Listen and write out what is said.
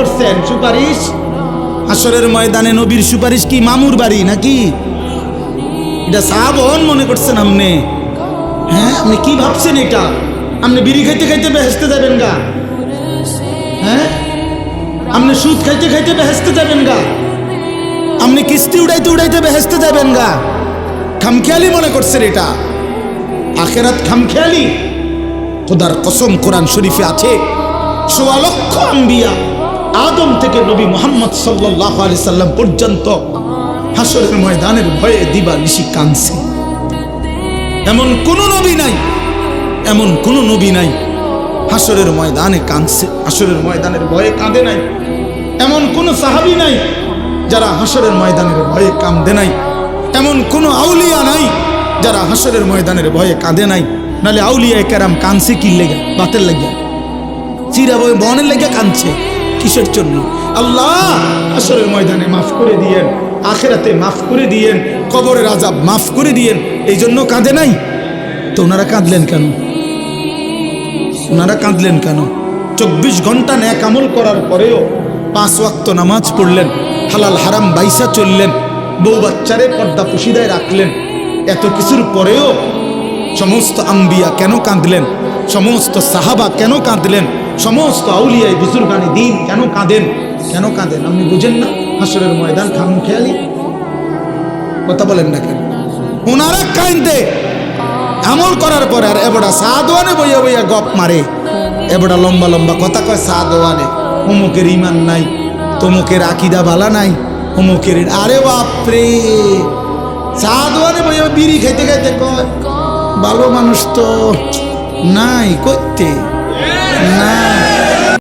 করছেন সুপারিশ? হাসরের ময়দানে নবীর সুপারিশ কি মামুর বাড়ি নাকি? এটা সাহাবন মনে করছেন আপনি? হ্যাঁ, আপনি কি ভাবছেন এটা? আপনি বিড়ি খাইতে খাইতে বেহেশতে যাবেন গা? হ্যাঁ, আপনি সুদ খাইতে খাইতে বেহেশতে যাবেন গা? আপনি কিস্তি উড়াইতে উড়াইতে বেহেশতে যাবেন গা? খামখেয়ালি মনে করছেন এটা? আখেরাত খামখেয়ালি? খোদার কসম, কোরআন শরীফে আছে ১৬ লক্ষ আম্বিয়া আদম থেকে নবী মুহাম্মদ সাল্লাল্লাহু আলাইহি সাল্লাম পর্যন্ত হাসরের ময়দানের ভয়ে দিবানিশি কাঁদছে। এমন কোন নবী নাই, এমন কোন নবী নাই হাসরের ময়দানে কাঁদছে, হাসরের ময়দানের ভয়ে কাঁদে নাই। এমন কোন সাহাবী নাই যারা হাসরের ময়দানের ভয়ে কাঁদে নাই। এমন কোন আউলিয়া নাই যারা হাসরের ময়দানের ভয়ে কাঁদে নাই। নালে আউলিয়ায়ে কেরাম কাঁদছে কি লেগে? বাতের লেগে, চিরা বই বনের লেগে কাঁদছে কিসের জন্য? আল্লাহ হাসরের ময়দানে মাফ করে দিয়েন, আখেরাতে মাফ করে দিয়েন, কবরের আযাব মাফ করে দিয়েন, এই জন্য কাঁদে নাই। তো ওনারা কাঁদলেন কেন? ওনারা কাঁদলেন কেন? 24 ঘন্টা নেক আমল করার পরেও 5 ওয়াক্ত নামাজ পড়লেন, হালাল হারাম বাইসা চললেন, বউ বাচ্চারে পর্দা পুশিদায় রাখলেন। এত কিছুর পরেও সমস্ত আম্বিয়া কেন কাঁদলেন? সমস্ত সাহাবা কেন কাঁদলেন? সমস্ত আউলিয়ায়ে বুজুর্গানে দ্বীন কেন কাঁদেন? কেন কাঁদেন আপনি বুঝেন না? হাসরের ময়দান খামখেয়ালি? কথা বলেন না কেন? ওনারা কাঁদে আমল করার পরে, আর এবড়া সাদওয়ানে বইয়া বইয়া গপ মারে, এবড়া লম্বা লম্বা কথা কয় সাদওয়ানে, অমুকের ইমান নাই, তমুকের আকিদা বালা নাই, অমুকের। আরে বাপরে, সাদওয়ানে বইয়া বিড়ি খাইতে খাইতে কয় ভালো মানুষ তো নাই করতে না।